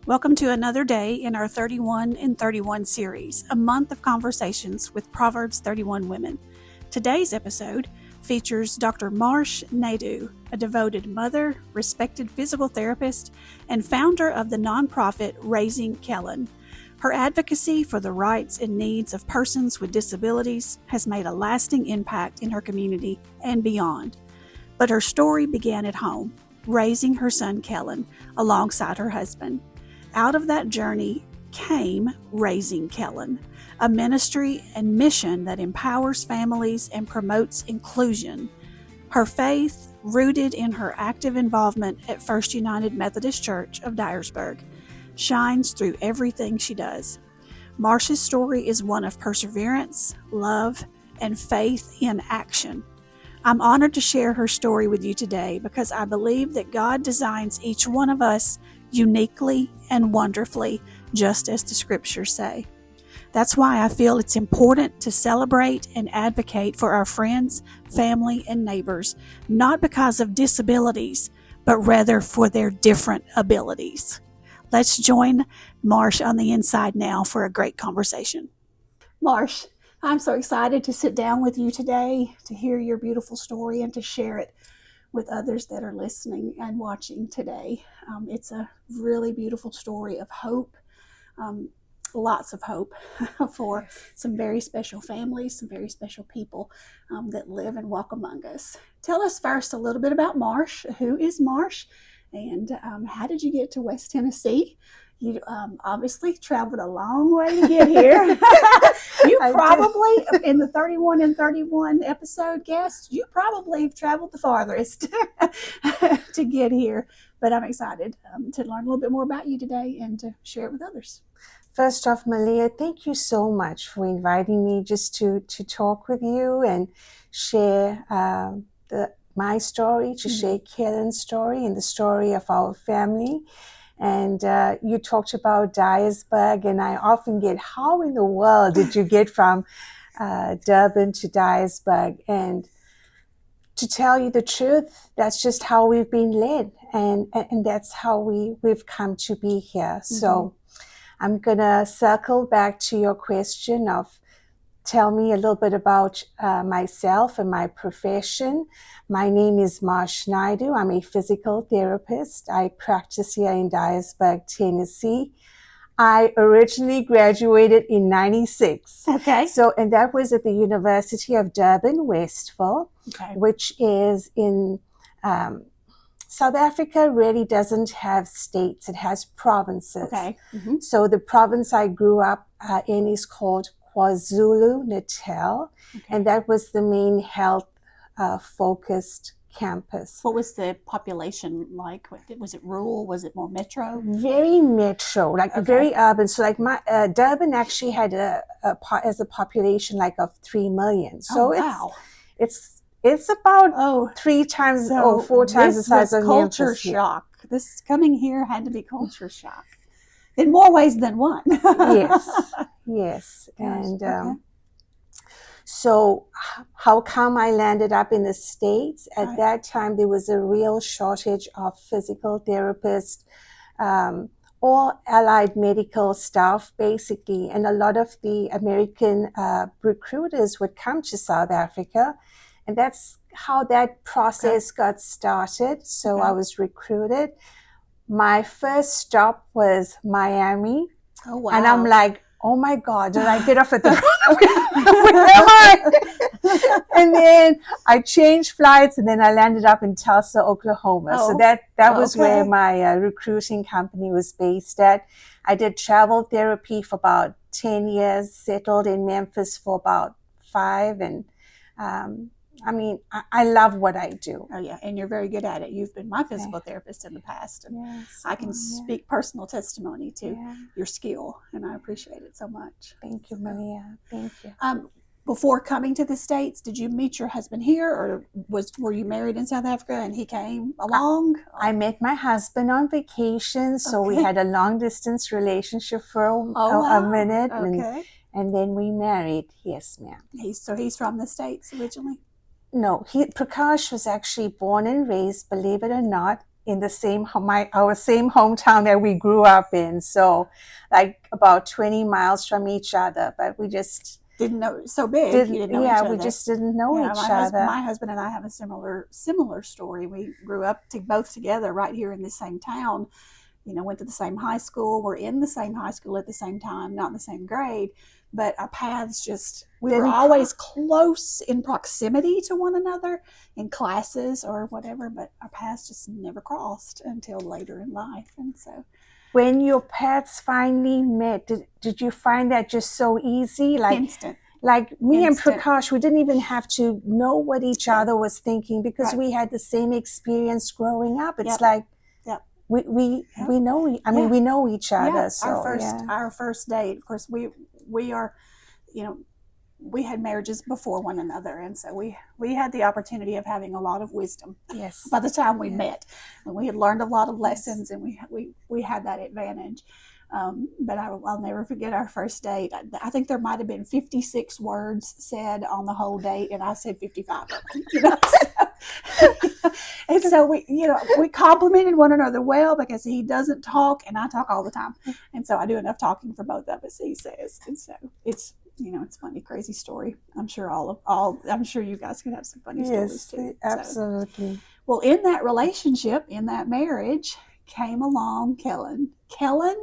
Welcome to another day in our 31 in 31 series, a month of conversations with Proverbs 31 women. Today's episode features Dr. Marsh Naidoo, a devoted mother, respected physical therapist, and founder of the nonprofit Raising Kellan. Her advocacy for the rights and needs of persons with disabilities has made a lasting impact in her community and beyond. But her story began at home, raising her son Kellan alongside her husband. Out of that journey came Raising Kellan, a ministry and mission that empowers families and promotes inclusion. Her faith, rooted in her active involvement at First United Methodist Church of Dyersburg, shines through everything she does. Marsh's story is one of perseverance, love, and faith in action. I'm honored to share her story with you today because I believe that God designs each one of us uniquely and wonderfully, just as the scriptures say. That's why I feel it's important to celebrate and advocate for our friends, family, and neighbors, not because of disabilities, but rather for their different abilities. Let's join Marsh on the inside now for a great conversation. Marsh, I'm so excited to sit down with you today, to hear your beautiful story and to share it with others that are listening and watching today. It's a really beautiful story of hope, lots of hope for some very special families, some very special people that live and walk among us. Tell us first a little bit about Marsh. Who is Marsh? And how did you get to West Tennessee? You obviously traveled a long way to get here. You probably, in the 31 and 31 episode guest, you probably have traveled the farthest to get here. But I'm excited to learn a little bit more about you today and to share it with others. First off, Malia, thank you so much for inviting me just to talk with you and share my story, to share Kellan's story and the story of our family. And you talked about Dyersburg, and I often get, how in the world did you get from Durban to Dyersburg? And to tell you the truth, that's just how we've been led, and that's how we've come to be here. So I'm going to circle back to your question of tell me a little bit about myself and my profession. My name is Marsh Naidoo. I'm a physical therapist. I practice here in Dyersburg, Tennessee. I originally graduated in 96. Okay. And that was at the University of Durban, Westville, which is in South Africa really doesn't have states. It has provinces. Okay. So the province I grew up in is called KwaZulu-Natal, and that was the main health-focused campus. What was the population like? Was it rural? Was it more metro? Very metro, very urban. So my Durban actually had as a population of 3 million. So it's about 3 times or 4 times the size of Memphis. Culture shock. This coming here had to be culture shock in more ways than one. Yes. And so how come I landed up in the States? At that time, there was a real shortage of physical therapists, all allied medical staff, basically. And a lot of the American recruiters would come to South Africa. And that's how that process got started. So I was recruited. My first stop was Miami. Oh, wow. And I'm like, oh my God, did I get off at the And then I changed flights, and then I landed up in Tulsa, Oklahoma. So that was where my recruiting company was based at. I did travel therapy for about 10 years, settled in Memphis for about 5. And I love what I do. Oh, yeah. And you're very good at it. You've been my physical therapist in the past. And I can speak personal testimony to your skill, and I appreciate it so much. Thank you, Maria. Thank you. Before coming to the States, did you meet your husband here, or were you married in South Africa and he came along? I met my husband on vacation, so we had a long-distance relationship for a minute. And then we married. Yes, ma'am. He's from the States originally? No, Prakash was actually born and raised, believe it or not, in the same our same hometown that we grew up in. So like about 20 miles from each other, but we just didn't know, so big. You didn't know each other. We just didn't know each other. My husband and I have a similar story. We grew up both together right here in the same town. Went to the same high school. We're in the same high school at the same time, not in the same grade, but our paths we were always close in proximity to one another in classes or whatever, but our paths just never crossed until later in life. And so when your paths finally met, did you find that just so easy? Like instant. Like me and Prakash, we didn't even have to know what each other was thinking because we had the same experience growing up. It's like we know. I mean, we know each other. So our first date. Of course, we are, we had marriages before one another, and so we had the opportunity of having a lot of wisdom. Yes. By the time we met, and we had learned a lot of lessons, and we had that advantage. But I'll never forget our first date. I think there might have been 56 words said on the whole date, and I said 55 of them. And so we complimented one another well because he doesn't talk and I talk all the time, and so I do enough talking for both of us, he says. And so it's it's funny, crazy story. I'm sure I'm sure you guys can have some funny stories too. Yes, absolutely. So, well, in that relationship, in that marriage, came along Kellan. Kellan.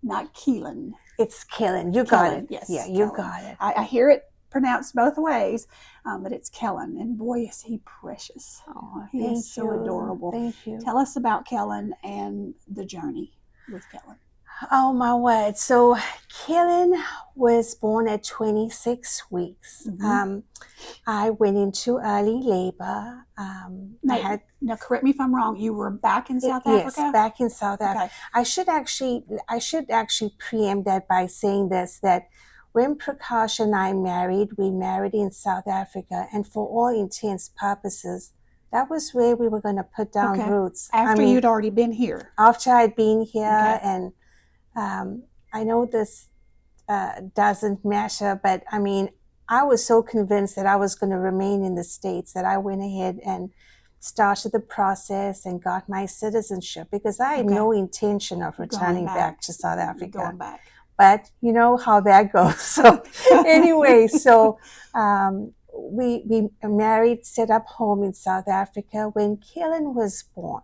Not Keelan. It's Kellan. You got it. Yes. Yeah, you got it. I hear it pronounced both ways, but it's Kellan. And boy, is he precious. Oh, he is so adorable. Thank you. Tell us about Kellan and the journey with Kellan. Oh, my word. So Kellan was born at 26 weeks. Mm-hmm. I went into early labor. Now, correct me if I'm wrong. You were back in South Africa? Yes, back in South Africa. I should actually preempt that by saying this, that when Prakash and I married, we married in South Africa, and for all intents purposes, that was where we were going to put down roots. After you'd already been here? After I'd been here, and I know this doesn't matter, but I mean, I was so convinced that I was going to remain in the States that I went ahead and started the process and got my citizenship because I had no intention of returning back to South Africa. Going back. But you know how that goes. So anyway, we married, set up home in South Africa. When Kellan was born,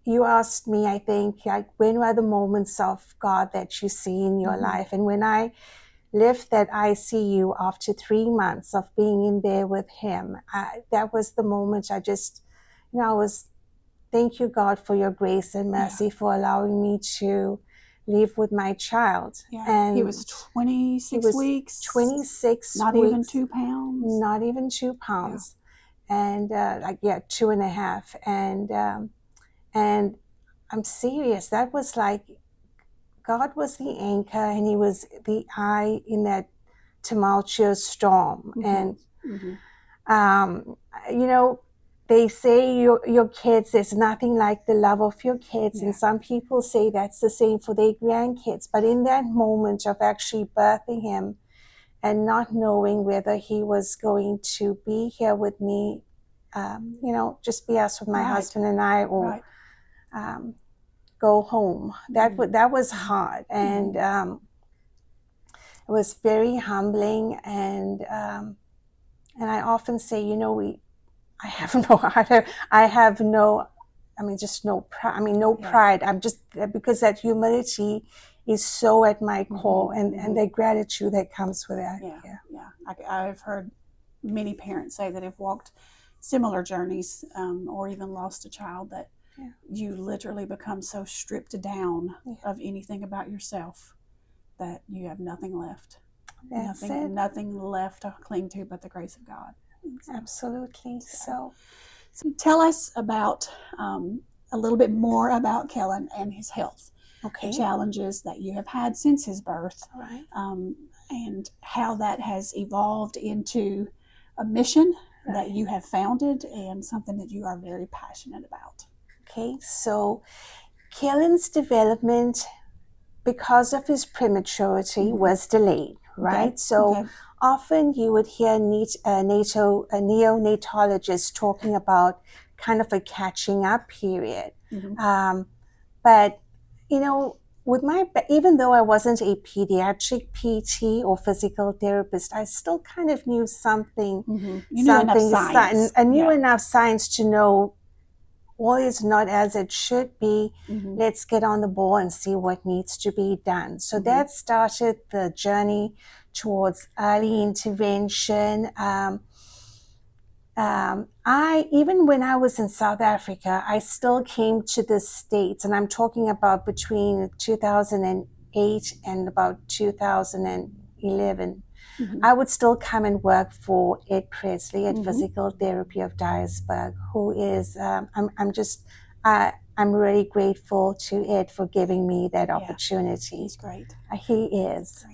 you asked me, I think, like, when were the moments of God that you see in your life? And when I left that ICU after 3 months of being in there with him, that was the moment I just, thank you, God, for your grace and mercy for allowing me to live with my child. Yeah. And he was 26 weeks. 26 Not weeks. Even 2 pounds. Not even 2 pounds. Yeah. And 2.5. And I'm serious. That was like, God was the anchor and he was the eye in that tumultuous storm. And, they say your kids, there's nothing like the love of your kids. And some people say that's the same for their grandkids. But in that moment of actually birthing him and not knowing whether he was going to be here with me, just be us with my husband and I, or go home. That was hard, and it was very humbling. And I often say, I have no pride. I'm just, because that humility is so at my core, and the gratitude that comes with that. I've heard many parents say that have walked similar journeys, or even lost a child, that you literally become so stripped down of anything about yourself that you have nothing left. Nothing left to cling to but the grace of God. Absolutely. So tell us about a little bit more about Kellan and his health. The challenges that you have had since his birth, and how that has evolved into a mission that you have founded and something that you are very passionate about. Okay, so Kellan's development, because of his prematurity, was delayed, right? often you would hear neonatologists talking about kind of a catching up period. But, you know, even though I wasn't a pediatric PT or physical therapist, I still kind of knew something. You knew enough science. I knew enough science to know all is not as it should be. Let's get on the ball and see what needs to be done. So that started the journey towards early intervention. Even when I was in South Africa, I still came to the States, and I'm talking about between 2008 and about 2011. I would still come and work for Ed Presley at Physical Therapy of Dyersburg, who is, I'm really grateful to Ed for giving me that opportunity. He's great. He is.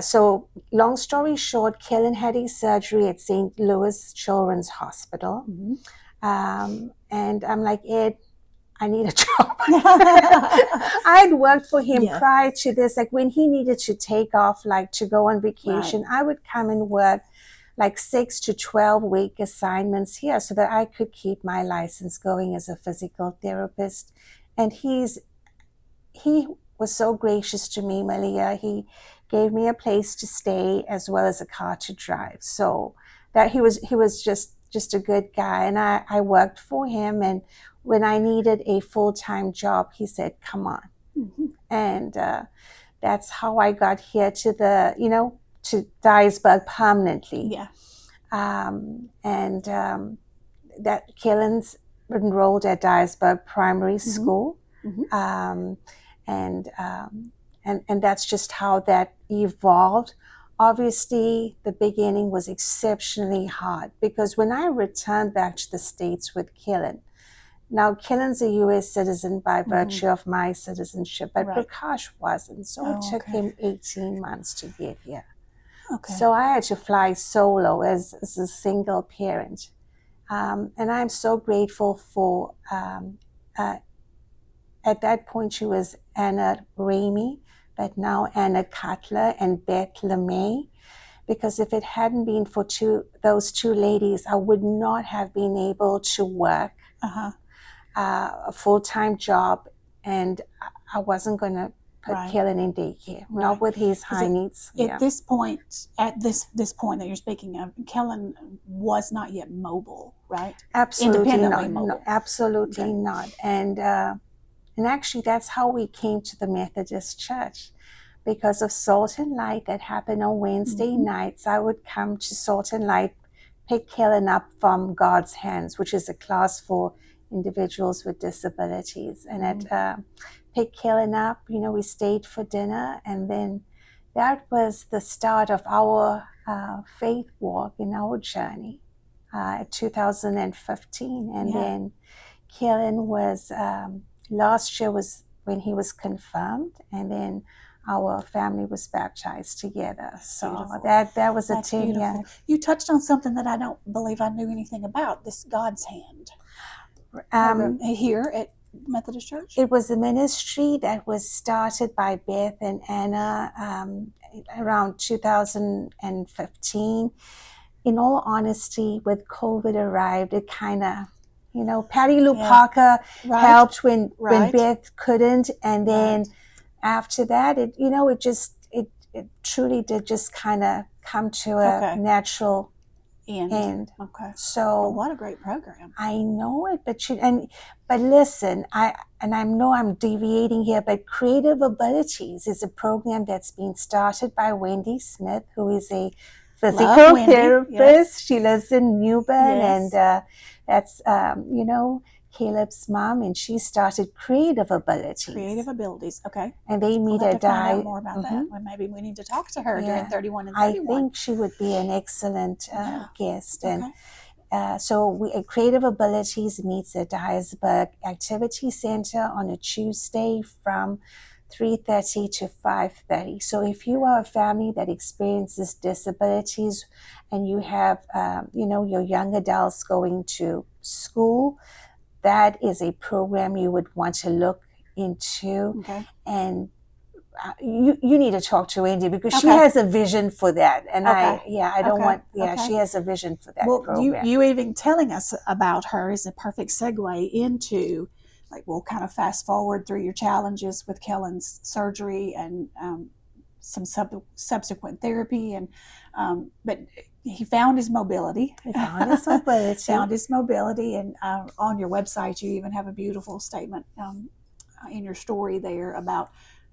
So long story short, Kellan had his surgery at St. Louis Children's Hospital. And I'm like, Ed, I need a job. I'd worked for him prior to this. Like when he needed to take off, like to go on vacation, I would come and work like 6 to 12 week assignments here so that I could keep my license going as a physical therapist. And he was so gracious to me, Malia. He gave me a place to stay as well as a car to drive. So that he was just a good guy, and I worked for him. And when I needed a full-time job, he said, "Come on," and that's how I got here to Dyersburg permanently. That Kellan's enrolled at Dyersburg Primary School. And that's just how that evolved. Obviously, the beginning was exceptionally hard because when I returned back to the States with Kellan, now Kellan's a U.S. citizen by virtue of my citizenship, but Prakash wasn't. So it took him 18 months to get here. So I had to fly solo as a single parent. And I'm so grateful for, at that point she was Anna Ramey, but now Anna Cutler and Beth LeMay, because if it hadn't been for those two ladies, I would not have been able to work a full-time job, and I wasn't going to put Kellan in daycare, not with his high needs. At this point that you're speaking of, Kellan was not yet mobile, right? Absolutely not. Mobile. No, absolutely not. And actually, that's how we came to the Methodist Church. Because of Salt and Light that happened on Wednesday nights, I would come to Salt and Light, pick Kellan up from God's Hands, which is a class for individuals with disabilities. And at pick Kellan up, we stayed for dinner, and then that was the start of our faith walk in our journey, 2015. And then Kellan was, last year was when he was confirmed, and then our family was baptized together. So that was a 10 year. You touched on something that I don't believe I knew anything about, this God's Hand. Here at Methodist Church? It was a ministry that was started by Beth and Anna around 2015. In all honesty, when COVID arrived, it kind of, Patty Lou Parker helped when Beth couldn't, and then after that, it truly did just kind of come to a natural end. So what a great program. I know it, but listen, I know I'm deviating here, but Creative Abilities is a program that's been started by Wendy Smith, who is a physical therapist. She lives in Newbern, and that's Caleb's mom, and she started Creative Abilities. Okay. And they meet at find out more about that. Well, maybe we need to talk to her during 31 and 31. I think she would be an excellent guest. And so Creative Abilities meets at Dyersburg Activity Center on a Tuesday from 3:30 to 5:30. So if you are a family that experiences disabilities and you have, your young adults going to school, that is a program you would want to look into. And you need to talk to Andy because she Okay. has a vision for that. And Okay. I don't Okay. want, Okay. she has a vision for that Well, program. you even telling us about her is a perfect segue into, like, we'll kind of fast forward through your challenges with Kellan's surgery and some subsequent therapy, and but he found his mobility. He found his mobility. Found his mobility, and on your website, you even have a beautiful statement in your story there about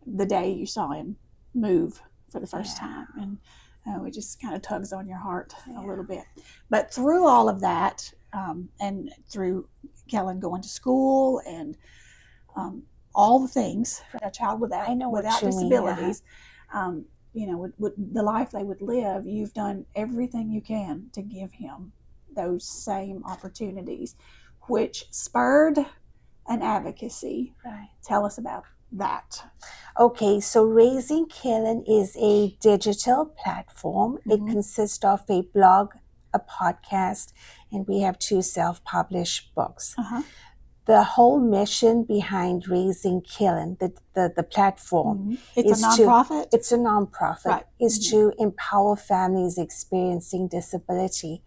the day you saw him move for the first time, and it just kind of tugs on your heart a little bit. But through all of that, and through Kellan going to school and all the things for a child without disabilities, the life they would live, you've done everything you can to give him those same opportunities, which spurred an advocacy. Right. Tell us about that. Okay, so Raising Kellan is a digital platform. It consists of a blog, a podcast, and we have 2 self-published books. The whole mission behind Raising Kellan, the platform, it's a nonprofit. It's a nonprofit. Right. Is to empower families experiencing disability.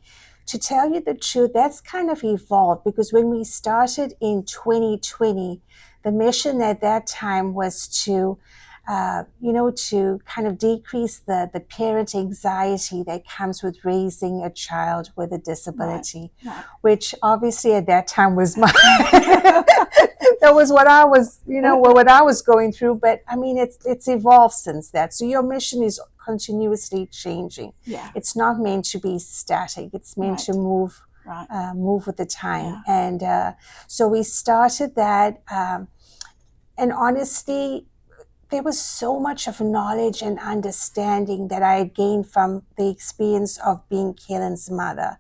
To tell you the truth, that's kind of evolved because when we started in 2020, the mission at that time was to to kind of decrease the parent anxiety that comes with raising a child with a disability, which obviously at that time was that was what I was, what I was going through. But I mean, it's evolved since that. So your mission is continuously changing. Yeah. It's not meant to be static. It's meant to move. Move with the time. And so we started that. And honestly, there was so much of knowledge and understanding that I gained from the experience of being Kellan's mother.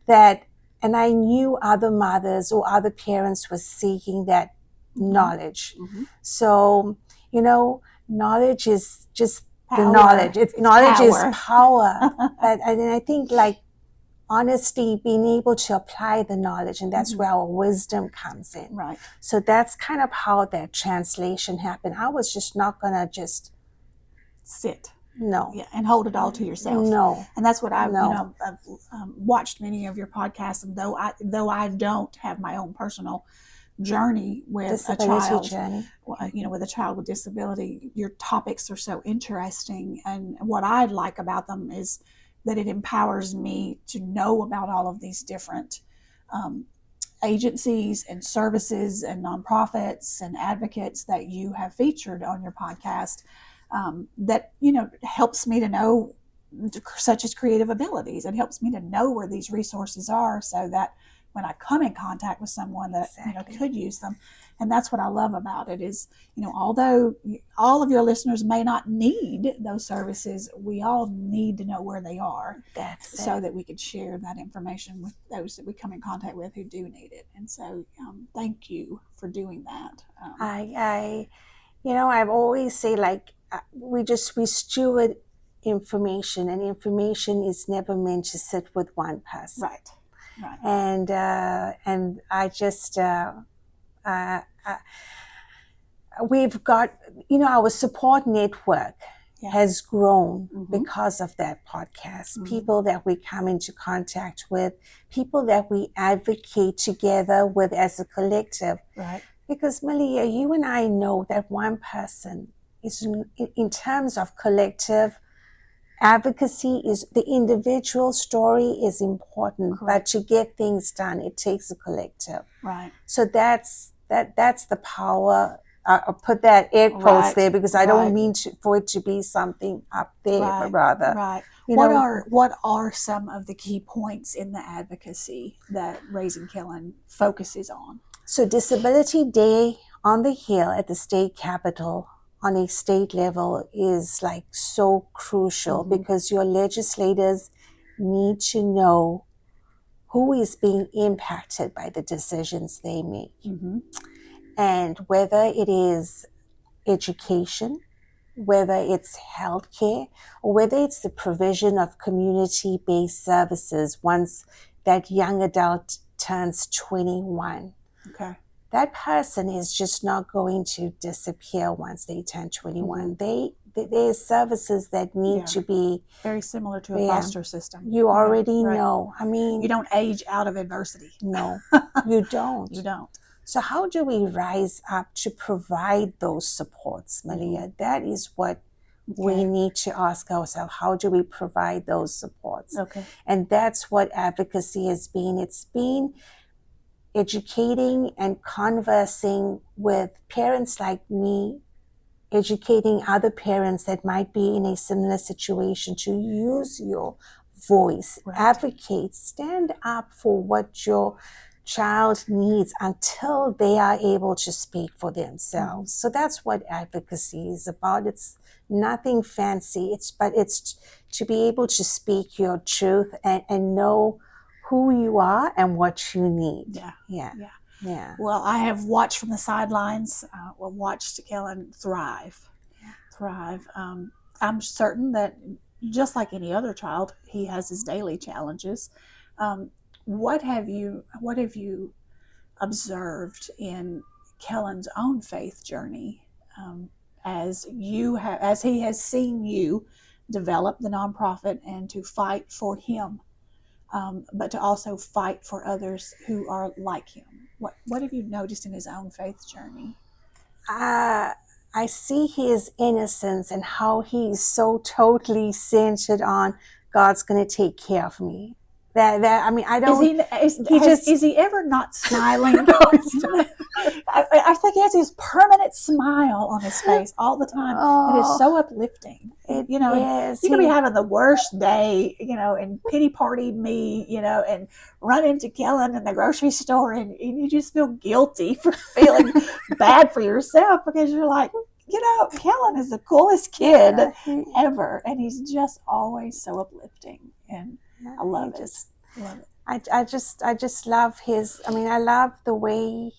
And I knew other mothers or other parents were seeking that knowledge. So, knowledge is just power. The knowledge. Knowledge power. Is power. And I think, like, honestly, being able to apply the knowledge, and that's where our wisdom comes in. Right. So that's kind of how that translation happened. I was just not gonna just sit. No. Yeah, and hold it all to yourself. No. And that's what I've watched many of your podcasts, and though I don't have my own personal journey with disability journey, with a child with disability, your topics are so interesting, and what I like about them is that it empowers me to know about all of these different agencies and services and nonprofits and advocates that you have featured on your podcast, that helps me to know, such as creative abilities. It helps me to know where these resources are, so that when I come in contact with someone that could use them. And that's what I love about it is, although all of your listeners may not need those services, we all need to know where they are. So that we could share that information with those that we come in contact with who do need it. And so thank you for doing that. I've always say, like, we steward information, and information is never meant to sit with one person. Right. And I just we've got, our support network has grown because of that podcast. People that we come into contact with, people that we advocate together with as a collective. Right. Because Malia, you and I know that one person is, in terms of collective advocacy, is the individual story is important. Correct. But to get things done, it takes a collective. Right. So that's the power. I'll put that air quotes there because I don't mean for it to be something up there, but rather. What are some of the key points in the advocacy that Raising Kellan focuses on? So Disability Day on the Hill at the state capitol on a state level is like so crucial because your legislators need to know who is being impacted by the decisions they make. And whether it is education, whether it's healthcare, or whether it's the provision of community-based services once that young adult turns 21. Okay. that person is just not going to disappear once they turn 21. There's services that need to be very similar to a foster system. You already know. I mean, you don't age out of adversity. No, you don't. You don't. So how do we rise up to provide those supports, Malia? That is what we need to ask ourselves. How do we provide those supports? Okay. And that's what advocacy has been. It's been educating and conversing with parents like me, educating other parents that might be in a similar situation to use your voice, advocate, stand up for what your child needs until they are able to speak for themselves. So that's what advocacy is about. It's nothing fancy. It's to be able to speak your truth and know who you are and what you need. Yeah. Well, I have watched from the sidelines. Watched Kellan thrive. I'm certain that just like any other child, he has his daily challenges. What have you observed in Kellan's own faith journey as he has seen you develop the nonprofit and to fight for him, but to also fight for others who are like him? What have you noticed in his own faith journey? I see his innocence and how he's so totally centered on God's going to take care of me. I mean, I don't. Is he ever not smiling? I think he has his permanent smile on his face all the time. It is so uplifting. You can be having the worst day, and pity party me, and run into Kellan in the grocery store, and you just feel guilty for feeling bad for yourself because you're like, Kellan is the coolest kid ever, and he's just always so uplifting. And I love it. I just love his. I mean, I love the way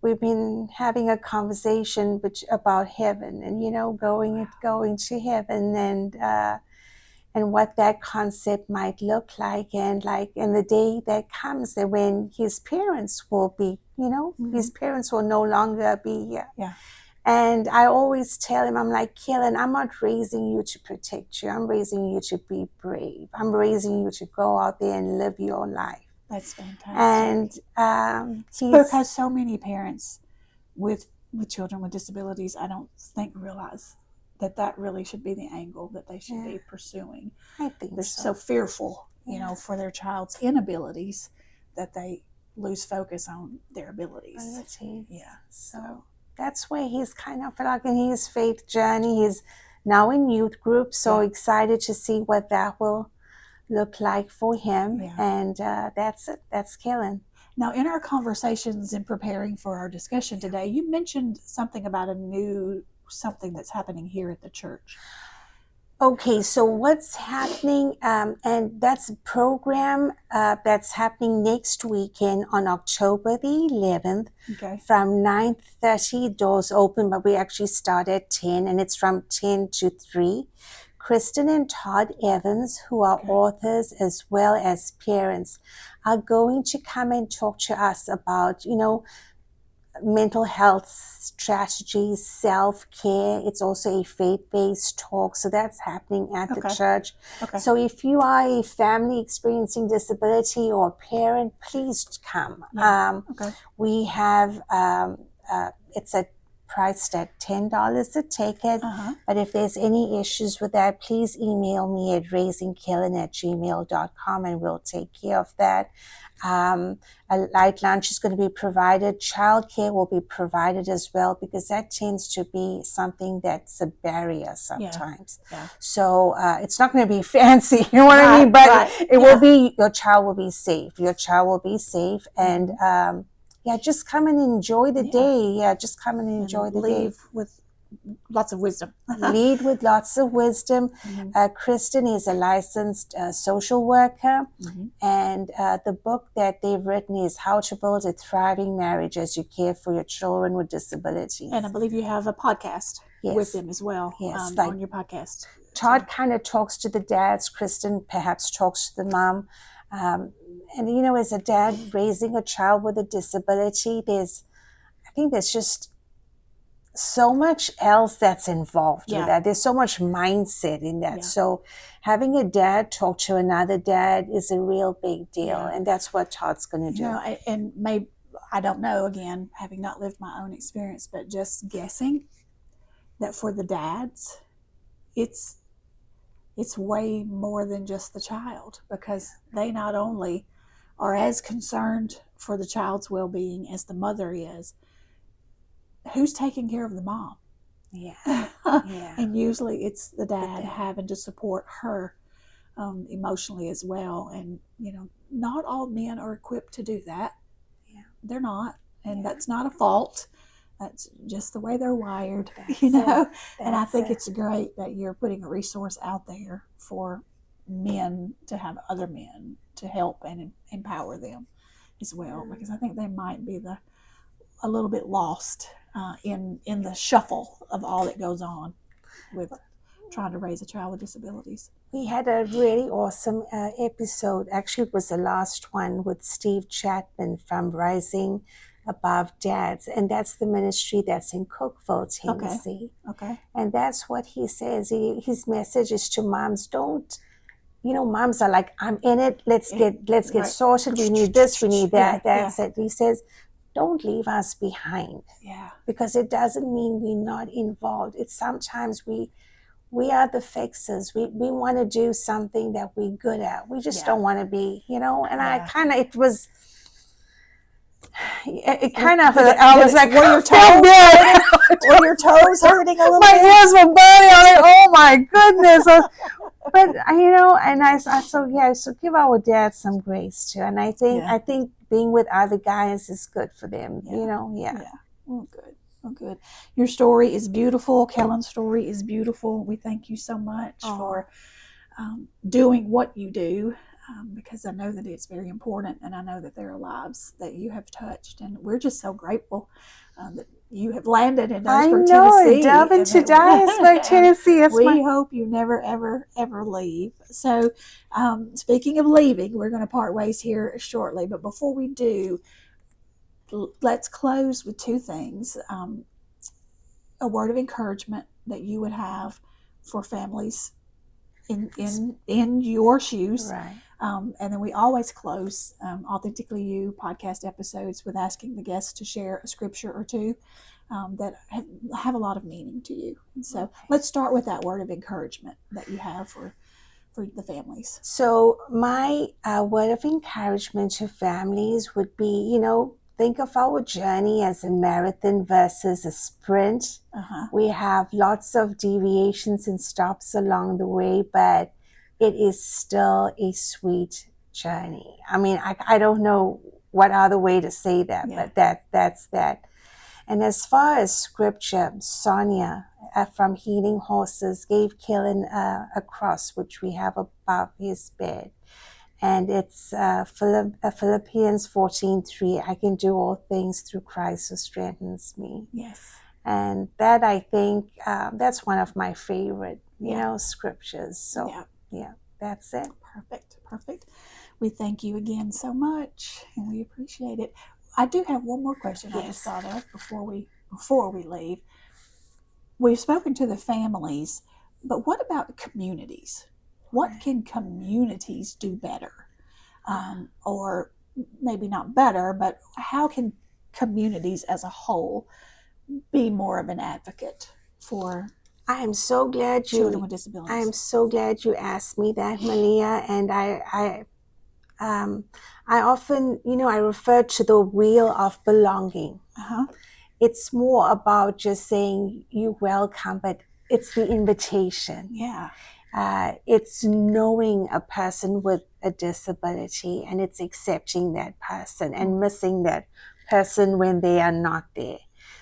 we've been having a conversation about heaven, and going to heaven, and what that concept might look like, and the day that comes that when his parents will be, his parents will no longer be here. Yeah. And I always tell him, I'm like, Kellan, I'm not raising you to protect you. I'm raising you to be brave. I'm raising you to go out there and live your life. That's fantastic. And because so many parents with children with disabilities, I don't think realize that really should be the angle that they should be pursuing. I think they're so fearful, for their child's inabilities that they lose focus on their abilities. So that's where he's kind of like in his faith journey. He's now in youth group, so excited to see what that will look like for him. And that's it. That's Kellan. Now, in our conversations in preparing for our discussion today, you mentioned something about something that's happening here at the church. Okay, so what's happening, and that's a program that's happening next weekend on October the 11th from 9:30. Doors open, but we actually start at 10, and it's from 10 to 3. Kristen and Todd Evans, who are authors as well as parents, are going to come and talk to us about, mental health strategies, self-care. It's also a faith-based talk, so that's happening at the church. So if you are a family experiencing disability or a parent, please come. We have it's priced at $10 a ticket, but if there's any issues with that, please email me at raisingkellan@gmail.com and we'll take care of that. A light lunch is going to be provided. Childcare will be provided as well, because that tends to be something that's a barrier sometimes. So it's not going to be fancy, you know what I mean? But it will be, your child will be safe. And just come and enjoy the day. Just come and enjoy the day. With lots of wisdom. Lead with lots of wisdom. Kristen is a licensed social worker, and the book that they've written is How to Build a Thriving Marriage as You Care for Your Children with Disabilities. And I believe you have a podcast with them as well. On your podcast. Todd kind of talks to the dads. Kristen perhaps talks to the mom. you know, as a dad raising a child with a disability, I think there's just so much else that's involved with that. There's so much mindset in that. So having a dad talk to another dad is a real big deal. And that's what Todd's going to do. You know, and maybe, I don't know, again, having not lived my own experience, but just guessing that for the dads, it's way more than just the child, because they not only are as concerned for the child's well-being as the mother is. Who's taking care of the mom? Yeah. And usually it's the dad having to support her emotionally as well. And, you know, not all men are equipped to do that. They're not. And that's not a fault. That's just the way they're wired, you know. And I think it's great that you're putting a resource out there for men to have other men to help and empower them as well, because I think they might be a little bit lost in the shuffle of all that goes on with trying to raise a child with disabilities. We had a really awesome episode. Actually, it was the last one with Steve Chapman from Rising Above Dads. And that's the ministry that's in Cookville, Tennessee. Okay. And that's what he says. His message is to moms, don't, you know, moms are like, I'm in it. Let's get sorted. We need this, we need that. That's it. He says, don't leave us behind. Because it doesn't mean we're not involved. It's sometimes we are the fixers. We want to do something that we're good at. We just don't want to be, you know. And I kind of, I was like, were your toes hurting a little my bit? My ears were burning. I'm like, oh my goodness. But, you know, and so give our dads some grace too. And I think being with other guys is good for them, you know. Well, good. Oh, good. Your story is beautiful. Kellan's story is beautiful. We thank you so much for doing what you do, because I know that it's very important, and I know that there are lives that you have touched, and we're just so grateful that you have landed in Dyersburg, Tennessee. Delving to Dyersburg, Tennessee. We hope you never, ever, ever leave. So, speaking of leaving, we're going to part ways here shortly, but before we do, let's close with two things. A word of encouragement that you would have for families in your shoes. Right. And then we always close Authentically You podcast episodes with asking the guests to share a scripture or two that have a lot of meaning to you. And so let's start with that word of encouragement that you have for the families. So my word of encouragement to families would be, you know, think of our journey as a marathon versus a sprint. We have lots of deviations and stops along the way, but it is still a sweet journey. I mean, I don't know what other way to say that, but that's that. And as far as scripture, Sonia from Healing Horses gave Kellan a cross, which we have above his bed. And it's Philippians 14:3. I can do all things through Christ who strengthens me. Yes. And that, I think, that's one of my favorite, you know, scriptures. So, that's it. Perfect. We thank you again so much, and we appreciate it. I do have one more question I just thought of before we leave. We've spoken to the families, but what about communities? What can communities do better? Or maybe not better, but how can communities as a whole be more of an advocate for I am so glad children with disabilities? I am so glad you asked me that, Malia. And I often, you know, I refer to the wheel of belonging. It's more about just saying you're welcome, but it's the invitation. It's knowing a person with a disability, and it's accepting that person and missing that person when they are not there.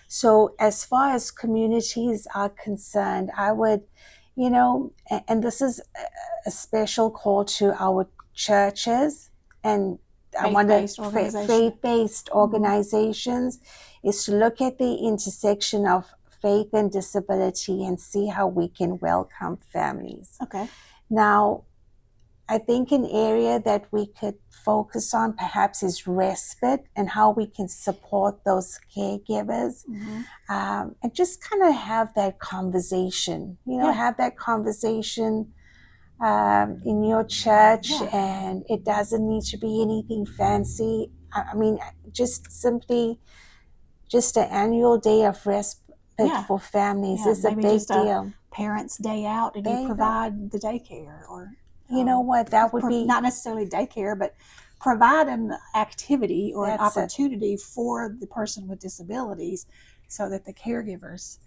So as far as communities are concerned, I would, you know, and this is a special call to our churches and faith-based organizations, is to look at the intersection of faith and disability and see how we can welcome families. Okay. Now, I think an area that we could focus on perhaps is respite and how we can support those caregivers. And just kind of have that conversation, have that conversation in your church, and it doesn't need to be anything fancy. I mean, just simply just an annual day of respite for families is a maybe big just deal. A parents' day out, and you provide the daycare, or you know what, that would be not necessarily daycare, but provide an activity or an opportunity for the person with disabilities, so that the caregivers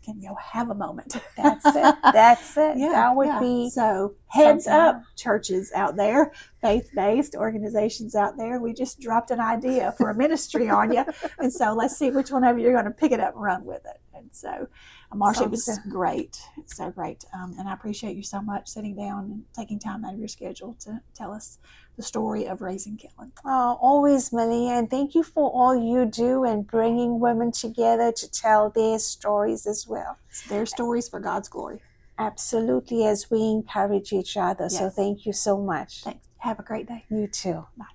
can go have a moment. That's it. That's it. That would be so. Heads up, churches out there, faith-based organizations out there. We just dropped an idea for a ministry on you, and so let's see which one of you are going to pick it up and run with it. And so, Marsh, it was great. It's so great, and I appreciate you so much sitting down and taking time out of your schedule to tell us the story of Raising Kellan. Oh, always, Malia, and thank you for all you do and bringing women together to tell their stories as well. It's their stories for God's glory. Absolutely, as we encourage each other. Yes. So thank you so much. Thanks. Have a great day. You too. Bye.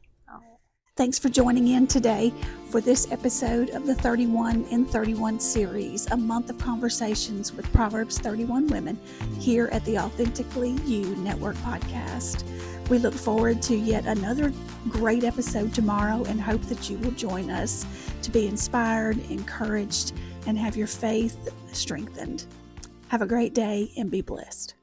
Thanks for joining in today for this episode of the 31 in 31 series, a month of conversations with Proverbs 31 women here at the Authentically You Network podcast. We look forward to yet another great episode tomorrow and hope that you will join us to be inspired, encouraged, and have your faith strengthened. Have a great day and be blessed.